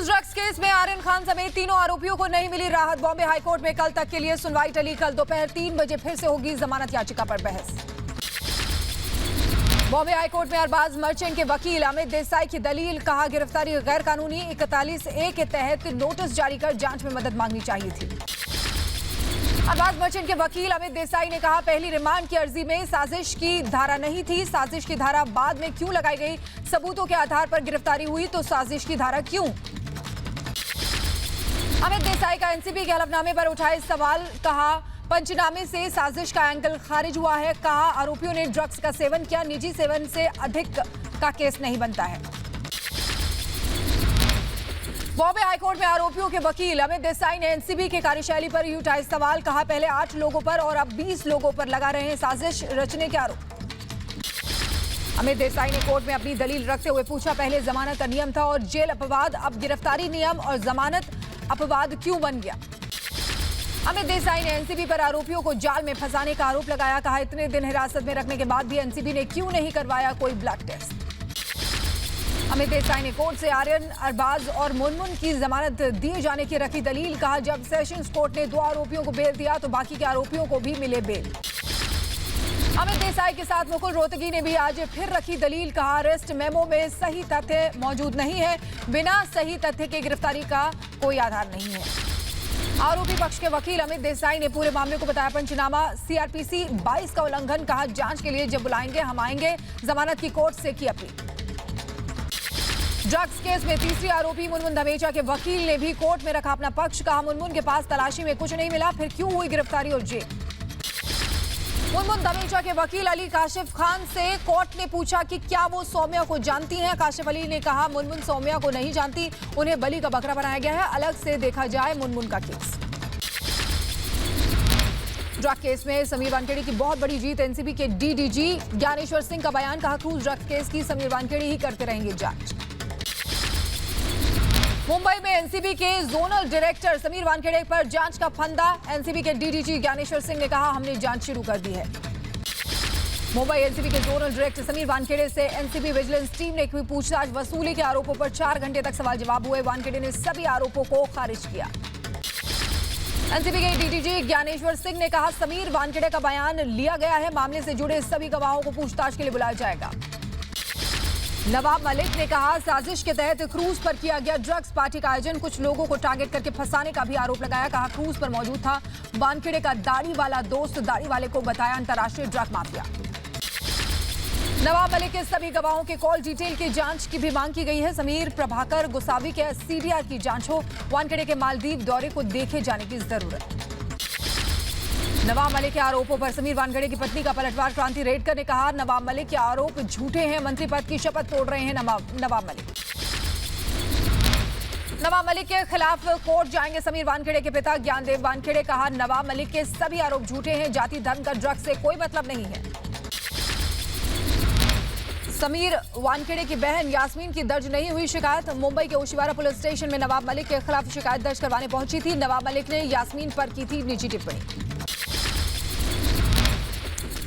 Cruise drugs case में आर्यन खान समेत तीनों आरोपियों को नहीं मिली राहत। बॉम्बे हाईकोर्ट में कल तक के लिए सुनवाई टली। कल दोपहर 3 बजे फिर से होगी जमानत याचिका पर बहस। बॉम्बे हाईकोर्ट में अरबाज मर्चेंट के वकील अमित देसाई की दलील, कहा गिरफ्तारी गैर कानूनी। 41A के तहत नोटिस जारी कर जांच में मदद मांगनी चाहिए थी। अरबाज मर्चेंट के वकील अमित देसाई ने कहा, पहली रिमांड की अर्जी में साजिश की धारा नहीं थी। साजिश की धारा बाद में क्यों लगाई गई? सबूतों के आधार पर गिरफ्तारी हुई तो साजिश की धारा क्यों? अमित देसाई का एनसीबी के हलफनामे पर उठाए सवाल, कहा पंचनामे से साजिश का एंगल खारिज हुआ है। कहा आरोपियों ने ड्रग्स का सेवन किया, निजी सेवन से अधिक का केस नहीं बनता है। बॉम्बे हाईकोर्ट में आरोपियों के वकील अमित देसाई ने एनसीबी के कार्यशैली पर ही उठाए सवाल, कहा पहले 8 लोगों पर और अब 20 लोगों पर लगा रहे हैं साजिश रचने के आरोप। अमित देसाई ने कोर्ट में अपनी दलील रखते हुए पूछा, पहले जमानत का नियम था और जेल अपवाद, अब गिरफ्तारी नियम और जमानत अपवाद क्यों बन गया? अमित देसाई ने एनसीबी पर आरोपियों को जाल में फंसाने का आरोप लगाया। कहा इतने दिन हिरासत में रखने के बाद भी एनसीबी ने क्यों नहीं करवाया कोई ब्लड टेस्ट? अमित देसाई ने कोर्ट से आर्यन, अरबाज और मुनमुन की जमानत दिए जाने की रखी दलील। कहा जब सेशंस कोर्ट ने 2 आरोपियों को बेल दिया तो बाकी के आरोपियों को भी मिले बेल। अमित देसाई के साथ मुकुल रोहतगी ने भी आज फिर रखी दलील। कहा अरेस्ट मेमो में सही तथ्य मौजूद नहीं है, बिना सही तथ्य के गिरफ्तारी का कोई आधार नहीं है। आरोपी पक्ष के वकील अमित देसाई ने पूरे मामले को बताया पंचनामा सीआरपीसी 22 का उल्लंघन। कहा जांच के लिए जब बुलाएंगे हम आएंगे, जमानत की कोर्ट से की अपील। ड्रग्स केस में तीसरी आरोपी मुनमुन धमेचा के वकील ने भी कोर्ट में रखा अपना पक्ष। कहा मुनमुन के पास तलाशी में कुछ नहीं मिला, फिर क्यों हुई गिरफ्तारी और जेल? मुनमुन धमेचा के वकील अली काशिफ खान से कोर्ट ने पूछा कि क्या वो सौम्या को जानती हैं। काशिफ अली ने कहा मुनमुन सौम्या को नहीं जानती, उन्हें बलि का बकरा बनाया गया है, अलग से देखा जाए मुनमुन का केस। ड्रग केस में समीर वानखेड़े की बहुत बड़ी जीत। एनसीबी के डीडीजी ज्ञानेश्वर सिंह का बयान, कहा क्रूज ड्रग केस की समीर वानखेड़े ही करते रहेंगे जांच। मुंबई में एनसीबी के जोनल डायरेक्टर समीर वानखेड़े पर जांच का फंदा। एनसीबी के डीडीजी ज्ञानेश्वर सिंह ने कहा हमने जांच शुरू कर दी है। मुंबई एनसीबी के जोनल डायरेक्टर समीर वानखेड़े से एनसीबी विजिलेंस टीम ने पूछताछ वसूली के आरोपों पर 4 घंटे तक सवाल जवाब हुए। वानखेड़े ने सभी आरोपों को खारिज किया। एनसीबी के डीडीजी ज्ञानेश्वर सिंह ने कहा समीर वानखेड़े का बयान लिया गया है, मामले से जुड़े सभी गवाहों को पूछताछ के लिए बुलाया जाएगा। नवाब मलिक ने कहा साजिश के तहत क्रूज पर किया गया ड्रग्स पार्टी का आयोजन, कुछ लोगों को टारगेट करके फंसाने का भी आरोप लगाया। कहा क्रूज पर मौजूद था वानखेड़े का दाढ़ी वाला दोस्त, दाढ़ी वाले को बताया अंतर्राष्ट्रीय ड्रग माफिया। नवाब मलिक के सभी गवाहों के कॉल डिटेल की जांच की भी मांग की गई है। समीर प्रभाकर गोसावी के सीडीआर की जांच हो, वानखेड़े के मालदीव दौरे को देखे जाने की जरूरत। नवाब मलिक के आरोपों पर समीर वानखेड़े की पत्नी का पलटवार, क्रांति रेडकर ने कहा नवाब मलिक के आरोप झूठे हैं, मंत्री पद की शपथ तोड़ रहे हैं नवाब मलिक। नवाब मलिक के खिलाफ कोर्ट जाएंगे समीर वानखेड़े के पिता ज्ञानदेव वानखेड़े। कहा नवाब मलिक के सभी आरोप झूठे हैं, जाति धर्म का ड्रग्स से कोई मतलब नहीं है। समीर वानखेड़े की बहन यास्मीन की दर्ज नहीं हुई शिकायत। मुंबई के ओशिवारा पुलिस स्टेशन में नवाब मलिक के खिलाफ शिकायत दर्ज करवाने पहुंची थी। नवाब मलिक ने यास्मीन पर की थी निजी टिप्पणी।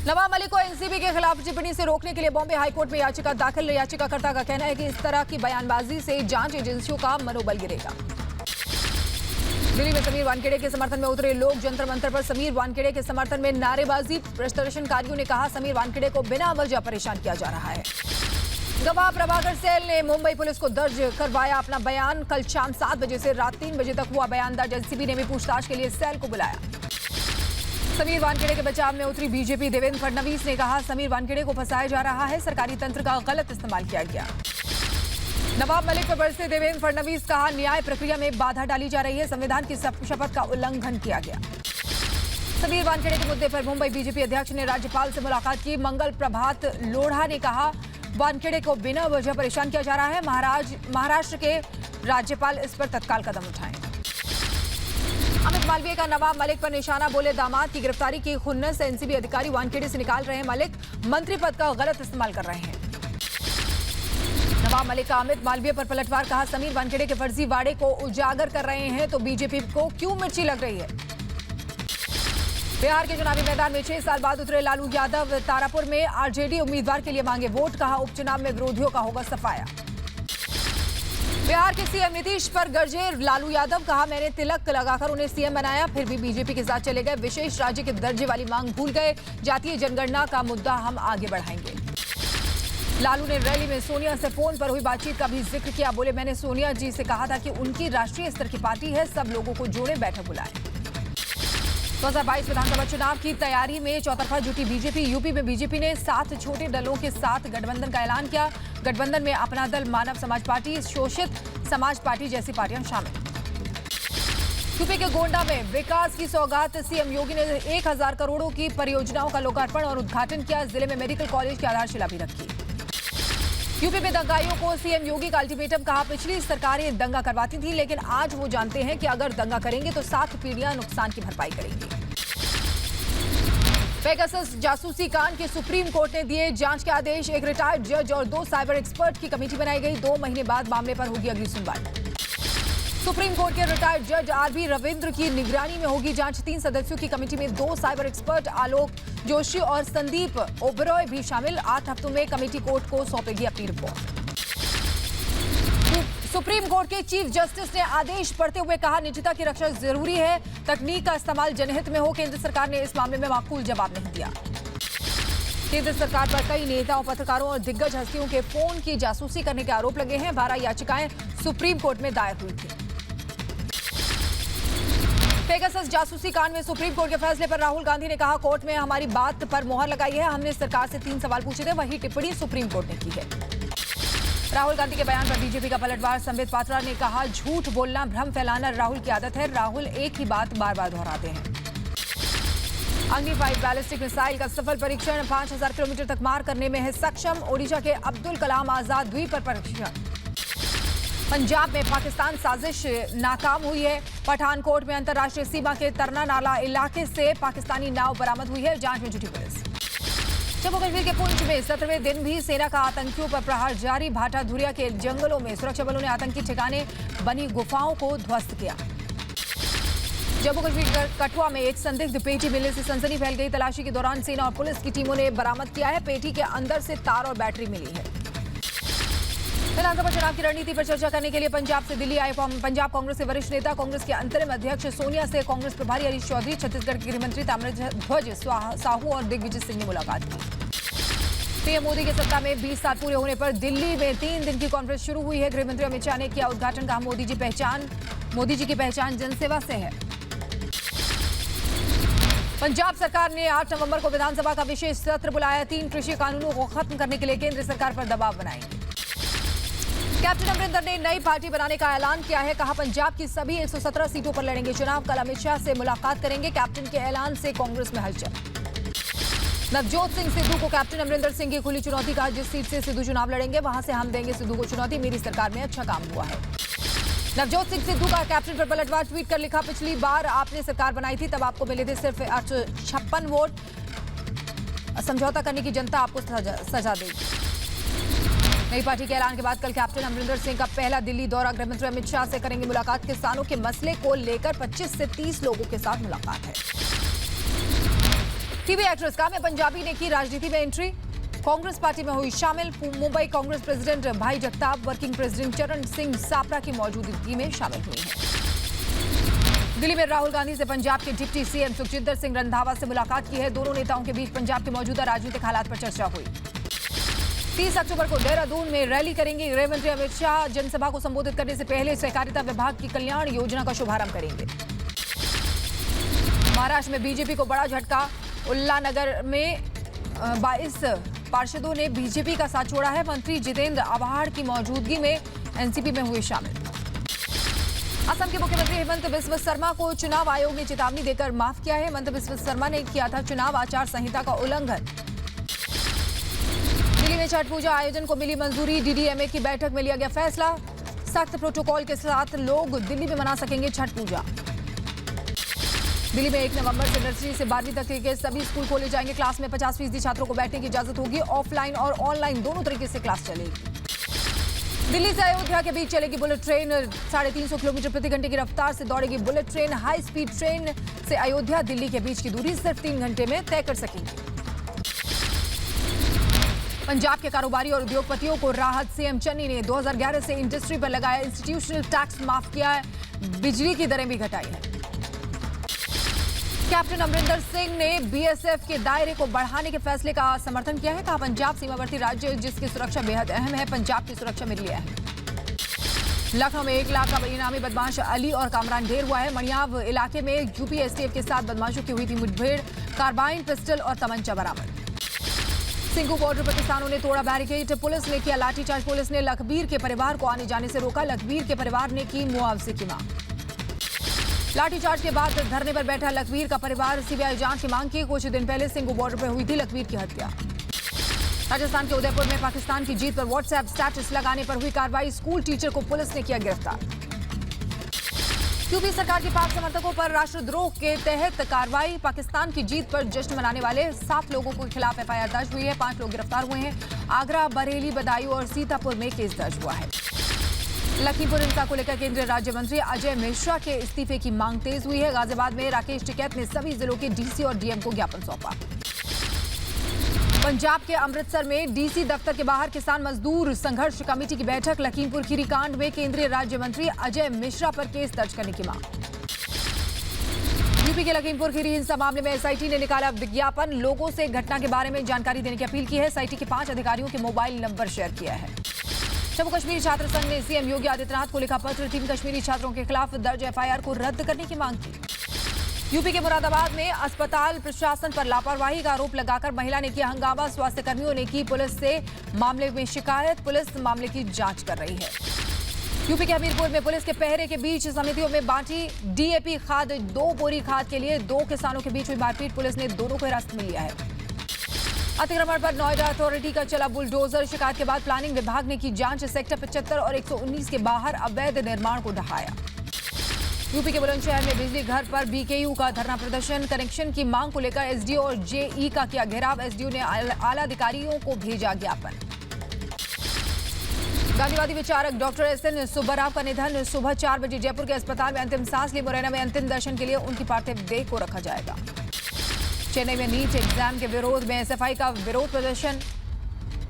नवाब मलिक को एनसीबी के खिलाफ टिप्पणी से रोकने के लिए बॉम्बे हाईकोर्ट में याचिका दाखिल। याचिकाकर्ता का कहना है कि इस तरह की बयानबाजी से जांच एजेंसियों का मनोबल गिरेगा। दिल्ली में समीर वानखेड़े के समर्थन में उतरे लोग, जंतर मंतर पर समीर वानखेड़े के समर्थन में नारेबाजी। प्रदर्शनकारियों ने कहा समीर वानखेड़े को बिना वजह परेशान किया जा रहा है। गवाह प्रभाकर सेल ने मुंबई पुलिस को दर्ज करवाया अपना बयान। कल शाम 7 बजे से रात 3 बजे तक हुआ बयान दर्ज। एनसीबी ने भी पूछताछ के लिए सेल को बुलाया। समीर वानखेड़े के बचाव में उतरी बीजेपी। देवेंद्र फडणवीस ने कहा समीर वानखेड़े को फंसाया जा रहा है, सरकारी तंत्र का गलत इस्तेमाल किया गया। नवाब मलिक पर बरसे देवेंद्र फडणवीस, कहा न्याय प्रक्रिया में बाधा डाली जा रही है, संविधान की शपथ का उल्लंघन किया गया। समीर वानखेड़े के मुद्दे पर मुंबई बीजेपी अध्यक्ष ने राज्यपाल से मुलाकात की। मंगल प्रभात लोढ़ा ने कहा वानखेड़े को बिना वजह परेशान किया जा रहा है, महाराष्ट्र के राज्यपाल इस पर तत्काल कदम उठाएं। अमित मालवीय का नवाब मलिक पर निशाना, बोले दामाद की गिरफ्तारी की खुन्नस एनसीबी अधिकारी वानखेड़े से निकाल रहे हैं। मलिक मंत्री पद का गलत इस्तेमाल कर रहे हैं। नवाब मलिक का अमित मालवीय पर पलटवार, कहा समीर वानखेड़े के फर्जी वाड़े को उजागर कर रहे हैं तो बीजेपी को क्यों मिर्ची लग रही है। बिहार के चुनावी मैदान में 6 साल बाद उतरे लालू यादव। तारापुर में आरजेडी उम्मीदवार के लिए मांगे वोट, कहा उपचुनाव में विरोधियों का होगा सफाया। बिहार के सीएम नीतीश पर गरजे लालू यादव, कहा मैंने तिलक लगाकर उन्हें सीएम बनाया, फिर भी बीजेपी के साथ चले गए। विशेष राज्य के दर्जे वाली मांग भूल गए, जातीय जनगणना का मुद्दा हम आगे बढ़ाएंगे। लालू ने रैली में सोनिया से फोन पर हुई बातचीत का भी जिक्र किया। बोले मैंने सोनिया जी से कहा था कि उनकी राष्ट्रीय स्तर की पार्टी है, सब लोगों को जोड़े, बैठक बुलाए। 2022 विधानसभा चुनाव की तैयारी में चौतरफा जुटी बीजेपी। यूपी में बीजेपी ने 7 छोटे दलों के साथ गठबंधन का ऐलान किया। गठबंधन में अपना दल, मानव समाज पार्टी, शोषित समाज पार्टी जैसी पार्टियां शामिल। यूपी के गोंडा में विकास की सौगात, सीएम योगी ने 1000 करोड़ों की परियोजनाओं का लोकार्पण और उद्घाटन किया। जिले में मेडिकल कॉलेज की आधारशिला भी रखी। यूपी में दंगाइयों को सीएम योगी का अल्टीमेटम, कहा पिछली सरकारें दंगा करवाती थी, लेकिन आज वो जानते हैं कि अगर दंगा करेंगे तो 7 पीढ़ियां नुकसान की भरपाई करेंगी। पेगासस जासूसी कांड के सुप्रीम कोर्ट ने दिए जांच के आदेश। एक रिटायर्ड जज और 2 साइबर एक्सपर्ट की कमेटी बनाई गई। 2 महीने बाद मामले पर होगी अगली सुनवाई। सुप्रीम कोर्ट के रिटायर्ड जज आरबी रविंद्र की निगरानी में होगी जांच। 3 सदस्यों की कमेटी में 2 साइबर एक्सपर्ट आलोक जोशी और संदीप ओबरॉय भी शामिल। 8 हफ्तों में कमेटी कोर्ट को सौंपेगी अपनी रिपोर्ट। सुप्रीम कोर्ट के चीफ जस्टिस ने आदेश पढ़ते हुए कहा निजता की रक्षा जरूरी है, तकनीक का इस्तेमाल जनहित में हो। केंद्र सरकार ने इस मामले में माकूल जवाब नहीं दिया। केंद्र सरकार पर कई नेताओं, पत्रकारों और दिग्गज हस्तियों के फोन की जासूसी करने के आरोप लगे हैं। 12 याचिकाएं सुप्रीम कोर्ट में दायर हुई थी। पेगासस जासूसी कांड में सुप्रीम कोर्ट के फैसले पर राहुल गांधी ने कहा कोर्ट में हमारी बात पर मोहर लगाई है, हमने सरकार से 3 सवाल पूछे थे, वही टिप्पणी सुप्रीम कोर्ट ने की है। राहुल गांधी के बयान पर बीजेपी का पलटवार, संबित पात्रा ने कहा झूठ बोलना, भ्रम फैलाना राहुल की आदत है, राहुल एक ही बात बार बार दोहराते हैं। अग्नि 5 बैलिस्टिक मिसाइल का सफल परीक्षण, 5000 किलोमीटर तक मार करने में है सक्षम। ओडिशा के अब्दुल कलाम आजाद द्वीप पर परीक्षण। पंजाब में पाकिस्तान साजिश नाकाम हुई है। पठानकोट में अंतर्राष्ट्रीय सीमा के तरना नाला इलाके से पाकिस्तानी नाव बरामद हुई है, जांच में जुटी पुलिस। जम्मू कश्मीर के पुंछ में 17वें दिन भी सेना का आतंकियों पर प्रहार जारी। भाटा धुरिया के जंगलों में सुरक्षा बलों ने आतंकी ठिकाने बनी गुफाओं को ध्वस्त किया। जम्मू कश्मीर कठुआ में एक संदिग्ध पेटी मिलने से सनसनी फैल गई। तलाशी के दौरान सेना और पुलिस की टीमों ने बरामद किया है। पेटी के अंदर से तार और बैटरी मिली है। विधानसभा चुनाव की रणनीति पर चर्चा करने के लिए पंजाब से दिल्ली आए पंजाब कांग्रेस के वरिष्ठ नेता, कांग्रेस के अंतरिम अध्यक्ष सोनिया से कांग्रेस प्रभारी हरीश चौधरी, छत्तीसगढ़ के गृहमंत्री ताम्रध्वज साहू और दिग्विजय सिंह ने मुलाकात की। पीएम मोदी के सत्ता में 20 साल पूरे होने पर दिल्ली में 3 दिन की कॉन्फ्रेंस शुरू हुई है। गृहमंत्री अमित शाह ने किया उद्घाटन, कहा मोदी जी की पहचान जनसेवा से है। पंजाब सरकार ने 8 नवंबर को विधानसभा का विशेष सत्र बुलाया। 3 कृषि कानूनों को खत्म करने के लिए केंद्र सरकार पर दबाव बनाएंगे। कैप्टन अमरिंदर ने नई पार्टी बनाने का ऐलान किया है, कहा पंजाब की सभी 117 सीटों पर लड़ेंगे चुनाव। कल अमित शाह से मुलाकात करेंगे। कैप्टन के ऐलान से कांग्रेस में हलचल। नवजोत सिंह सिद्धू को कैप्टन अमरिंदर सिंह की खुली चुनौती, कहा जिस सीट से सिद्धू चुनाव लड़ेंगे वहां से हम देंगे सिद्धू को चुनौती, मेरी सरकार में अच्छा काम हुआ है। नवजोत सिंह सिद्धू का कैप्टन पर पलटवार, ट्वीट कर लिखा पिछली बार आपने सरकार बनाई थी तब आपको मिले थे सिर्फ 856 वोट, समझौता करने की जनता आपको सजा देगी। नई पार्टी के ऐलान के बाद कल कैप्टन अमरिंदर सिंह का पहला दिल्ली दौरा। गृहमंत्री अमित शाह से करेंगे मुलाकात। किसानों के मसले को लेकर 25 से 30 लोगों के साथ मुलाकात है। टीवी एक्ट्रेस काम्या पंजाबी ने की राजनीति में एंट्री, कांग्रेस पार्टी में हुई शामिल। मुंबई कांग्रेस प्रेसिडेंट भाई जगताप, वर्किंग प्रेसिडेंट चरण सिंह सापरा की मौजूदगी में शामिल हुई हैं। दिल्ली में राहुल गांधी से पंजाब के डिप्टी सीएम सुखजिंदर सिंह रंधावा से मुलाकात की है। दोनों नेताओं के बीच पंजाब के मौजूदा राजनीतिक हालात पर चर्चा हुई। 30 अक्टूबर को देहरादून में रैली करेंगे गृहमंत्री अमित शाह। जनसभा को संबोधित करने से पहले सहकारिता विभाग की कल्याण योजना का शुभारंभ करेंगे। महाराष्ट्र में बीजेपी को बड़ा झटका। उल्लानगर में 22 पार्षदों ने बीजेपी का साथ छोड़ा है। मंत्री जितेंद्र आव्हाड की मौजूदगी में एनसीपी में हुए शामिल। असम के मुख्यमंत्री हेमंत बिस्व शर्मा को चुनाव आयोग ने चेतावनी देकर माफ किया है। हेमंत बिस्व शर्मा ने किया था चुनाव आचार संहिता का उल्लंघन। दिल्ली में छठ पूजा आयोजन को मिली मंजूरी। डीडीएमए की बैठक में लिया गया फैसला। सख्त प्रोटोकॉल के साथ लोग दिल्ली में मना सकेंगे छठ पूजा। दिल्ली में 1 नवंबर से नर्सरी से 12वीं तक के सभी स्कूल खोले जाएंगे। क्लास में 50% छात्रों को बैठने की इजाजत होगी। ऑफलाइन और ऑनलाइन दोनों तरीके से क्लास चलेगी। दिल्ली से अयोध्या के बीच चलेगी बुलेट ट्रेन। 350 किलोमीटर प्रति घंटे की रफ्तार से दौड़ेगी bullet train. High speed train से अयोध्या दिल्ली के बीच की दूरी सिर्फ 3 घंटे में तय कर सकेंगी। पंजाब के कारोबारी और उद्योगपतियों को राहत। सीएम चन्नी ने 2011 से इंडस्ट्री पर लगाया इंस्टीट्यूशनल टैक्स माफ किया है, बिजली की दरें भी घटाई है। कैप्टन अमरिंदर सिंह ने बीएसएफ के दायरे को बढ़ाने के फैसले का समर्थन किया है। कहा, पंजाब सीमावर्ती राज्य जिसकी सुरक्षा बेहद अहम है, पंजाब की सुरक्षा मेरे लिए है। लखनऊ में 1 लाख का इनामी बदमाश अली और कामरान ढेर हुआ है। मणियाव इलाके में यूपी एसटीएफ के साथ बदमाशों की हुई थी मुठभेड़, कार्बाइन, पिस्टल और तमंचा बरामद। सिंघू बॉर्डर पर किसानों ने तोड़ा बैरिकेड, पुलिस ने किया लाठीचार्ज। पुलिस ने लखबीर के परिवार को आने जाने से रोका, लखबीर के परिवार ने की मुआवजे की मांग। लाठीचार्ज के बाद धरने पर बैठा लखबीर का परिवार सीबीआई जांच की मांग की। कुछ दिन पहले सिंघू बॉर्डर पर हुई थी लखबीर की हत्या। राजस्थान के उदयपुर में पाकिस्तान की जीत पर व्हाट्सएप स्टेटस लगाने पर हुई कार्रवाई, स्कूल टीचर को पुलिस ने किया गिरफ्तार। यूपी सरकार के पाक समर्थकों पर राष्ट्रद्रोह के तहत कार्रवाई, पाकिस्तान की जीत पर जश्न मनाने वाले 7 लोगों के खिलाफ एफआईआर दर्ज हुई है। 5 लोग गिरफ्तार हुए हैं। आगरा, बरेली, बदायूं और सीतापुर में केस दर्ज हुआ है। लखीमपुर हिंसा को लेकर केंद्रीय राज्य मंत्री अजय मिश्रा के इस्तीफे की मांग तेज हुई है। गाजियाबाद में राकेश टिकैत ने सभी जिलों के डीसी और डीएम को ज्ञापन सौंपा। पंजाब के अमृतसर में डीसी दफ्तर के बाहर किसान मजदूर संघर्ष कमेटी की बैठक। लखीमपुर खीरी कांड में केंद्रीय राज्य मंत्री अजय मिश्रा पर केस दर्ज करने की मांग। यूपी के लखीमपुर खीरी हिंसा मामले में एसआईटी ने निकाला विज्ञापन, लोगों से घटना के बारे में जानकारी देने की अपील की है। एसआईटी के 5 अधिकारियों के मोबाइल नंबर शेयर किया है। जम्मू कश्मीर छात्र संघ ने सीएम योगी आदित्यनाथ को लिखा पत्र, 3 कश्मीरी छात्रों के खिलाफ दर्ज एफआईआर को रद्द करने की मांग की। यूपी के मुरादाबाद में अस्पताल प्रशासन पर लापरवाही का आरोप लगाकर महिला ने किया हंगामा, स्वास्थ्य कर्मियों ने की पुलिस से मामले में शिकायत, पुलिस मामले की जांच कर रही है। यूपी के हमीरपुर में पुलिस के पहरे के बीच समितियों में बांटी डीएपी खाद, 2 बोरी खाद के लिए 2 किसानों के बीच हुई मारपीट, पुलिस ने दोनों को हिरासत में लिया है। अतिक्रमण पर नोएडा अथॉरिटी का चला बुलडोजर, शिकायत के बाद प्लानिंग विभाग ने की जांच, सेक्टर 75 और 119 के बाहर अवैध निर्माण को ढहाया। यूपी के बुलंदशहर में बिजली घर पर बीकेयू का धरना प्रदर्शन, कनेक्शन की मांग को लेकर एसडीओ और जेई का किया घेराव, एसडीओ ने आला अधिकारियों को भेजा ज्ञापन। गांधीवादी विचारक डॉक्टर एसएन सुब्बाराव का निधन, सुबह 4 बजे जयपुर के अस्पताल में अंतिम सांस ली। मुरैना में अंतिम दर्शन के लिए उनकी पार्थिव देह को रखा जाएगा। चेन्नई में नीट एग्जाम के विरोध में एसएफआई का विरोध प्रदर्शन,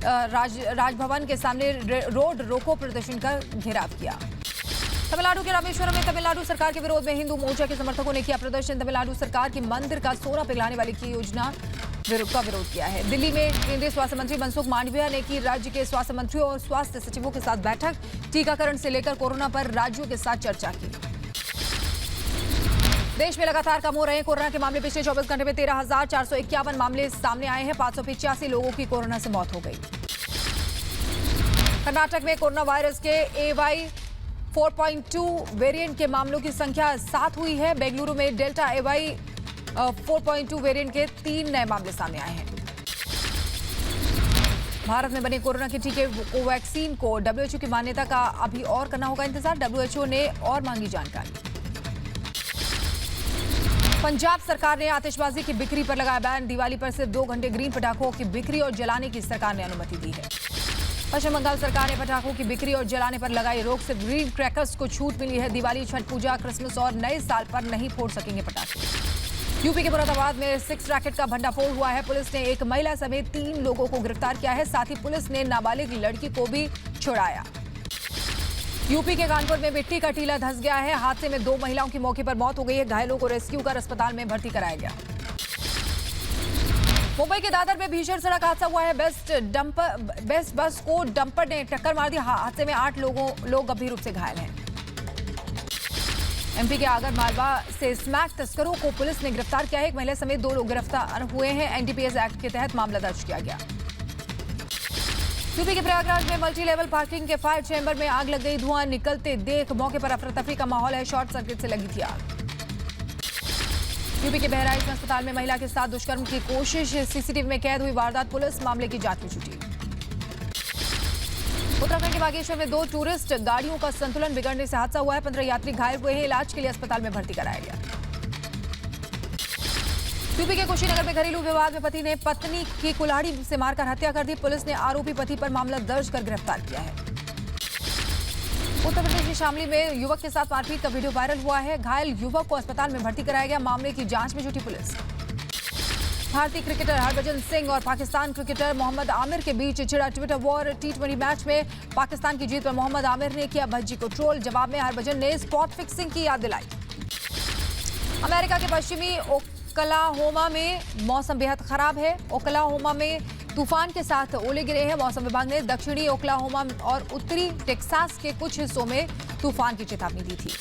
राजभवन के सामने रोड रोको प्रदर्शन कर घेराव किया। तमिलनाडु के रामेश्वरम में तमिलनाडु सरकार के विरोध में हिंदू मोर्चा के समर्थकों ने किया प्रदर्शन, तमिलनाडु सरकार की मंदिर का सोना पिघलाने वाली की योजना का विरोध किया है। दिल्ली में केंद्रीय स्वास्थ्य मंत्री मनसुख मांडविया ने की राज्य के स्वास्थ्य मंत्रियों और स्वास्थ्य सचिवों के साथ बैठक, टीकाकरण से लेकर कोरोना पर राज्यों के साथ चर्चा की। देश में लगातार कम हो रहे हैं कोरोना के मामले, पिछले 24 घंटे में 13,451 मामले सामने आए हैं, 585 लोगों की कोरोना से मौत हो गई। कर्नाटक में कोरोना वायरस के AY 4.2 वेरिएंट के मामलों की संख्या 7 हुई है। बेंगलुरु में डेल्टा AY 4.2 वेरिएंट के 3 नए मामले सामने आए हैं। भारत में बने कोरोना के टीके कोवैक्सीन को WHO की मान्यता का अभी और करना होगा इंतजार, WHO ने और मांगी जानकारी। पंजाब सरकार ने आतिशबाजी की बिक्री पर लगाया बैन, दिवाली पर सिर्फ 2 घंटे ग्रीन पटाखों की बिक्री और जलाने की सरकार ने अनुमति दी है। पश्चिम बंगाल सरकार ने पटाखों की बिक्री और जलाने पर लगाई रोक, सिर्फ ग्रीन क्रैकर्स को छूट मिली है। दिवाली, छठ पूजा, क्रिसमस और नए साल पर नहीं फोड़ सकेंगे पटाखे। यूपी के मुरादाबाद में 6 रैकेट का भंडाफोड़ हुआ है, पुलिस ने एक महिला समेत 3 लोगों को गिरफ्तार किया है, साथ ही पुलिस ने नाबालिग लड़की को भी छुड़ाया। यूपी के कानपुर में मिट्टी का टीला धंस गया है, हादसे में 2 महिलाओं की मौके पर मौत हो गई है, घायलों को रेस्क्यू कर अस्पताल में भर्ती कराया गया। मुंबई के दादर में भीषण सड़क हादसा हुआ है, बेस्ट बस को डंपर ने टक्कर मार दी, हादसे में 8 लोग गंभीर रूप से घायल हैं। एमपी के आगर मालवा से स्मैक तस्करों को पुलिस ने गिरफ्तार किया है, एक महिला समेत 2 लोग गिरफ्तार हुए हैं, एनडीपीएस एक्ट के तहत मामला दर्ज किया गया। यूपी के प्रयागराज में मल्टी लेवल पार्किंग के फायर चैम्बर में आग लग गई, धुआं निकलते देख मौके पर अफरा तफरी का माहौल है, शॉर्ट सर्किट से लगी थी आग। यूपी के बहराइच में अस्पताल में महिला के साथ दुष्कर्म की कोशिश, सीसीटीवी में कैद हुई वारदात, पुलिस मामले की जांच में जुटी। उत्तराखंड के बागेश्वर में 2 टूरिस्ट गाड़ियों का संतुलन बिगड़ने से हादसा हुआ है, 15 यात्री घायल हुए हैं, इलाज के लिए अस्पताल में भर्ती कराया गया। यूपी के कुशीनगर में घरेलू विवाद में पति ने पत्नी की कुल्हाड़ी से मारकर हत्या कर दी, पुलिस ने आरोपी पति पर मामला दर्ज कर गिरफ्तार किया है। उत्तर प्रदेश के शामली में युवक के साथ मारपीट का वीडियो वायरल हुआ है, घायल युवक को अस्पताल में भर्ती कराया गया, मामले की जांच में जुटी पुलिस। भारतीय क्रिकेटर हरभजन सिंह और पाकिस्तान क्रिकेटर मोहम्मद आमिर के बीच छिड़ा ट्विटर वॉर। टी20 मैच में पाकिस्तान की जीत पर मोहम्मद आमिर ने किया भज्जी को ट्रोल। जवाब में हरभजन ने स्पॉट फिक्सिंग की याद दिलाई। अमेरिका के पश्चिमी ओक्लाहोमा में मौसम बेहद खराब है। ओक्लाहोमा में तूफान के साथ ओले गिरे हैं। मौसम विभाग ने दक्षिणी ओक्लाहोमा और उत्तरी टेक्सास के कुछ हिस्सों में तूफान की चेतावनी दी थी।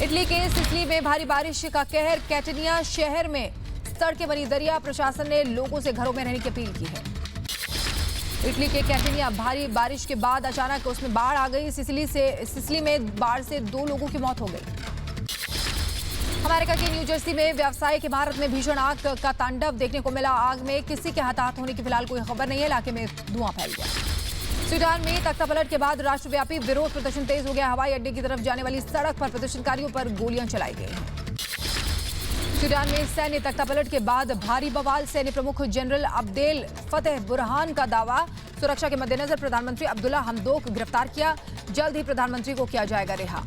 इटली के सिसिली में भारी बारिश का कहर। कैटेनिया शहर में सड़कें बनी दरिया। प्रशासन ने लोगों से घरों में रहने की अपील की है। इटली के कैटेनिया भारी बारिश के बाद अचानक उसमें बाढ़ आ गई। सिसिली में बाढ़ से 2 लोगों की मौत हो गई। अमेरिका की न्यू जर्सी में व्यावसायिक इमारत में भीषण आग का तांडव देखने को मिला। आग में किसी के हताहत होने की फिलहाल कोई खबर नहीं है। इलाके में धुआं फैल गया। सूडान में तख्तापलट के बाद राष्ट्रव्यापी विरोध प्रदर्शन तेज हो गया। हवाई अड्डे की तरफ जाने वाली सड़क पर प्रदर्शनकारियों पर गोलियां चलाई गई हैं। सूडान में सैन्य तख्तापलट के बाद भारी बवाल। सैन्य प्रमुख जनरल अब्देल फतेह बुरहान का दावा। सुरक्षा के मद्देनजर प्रधानमंत्री अब्दुल्ला हमदोक गिरफ्तार किया। जल्द ही प्रधानमंत्री को किया जाएगा रिहा।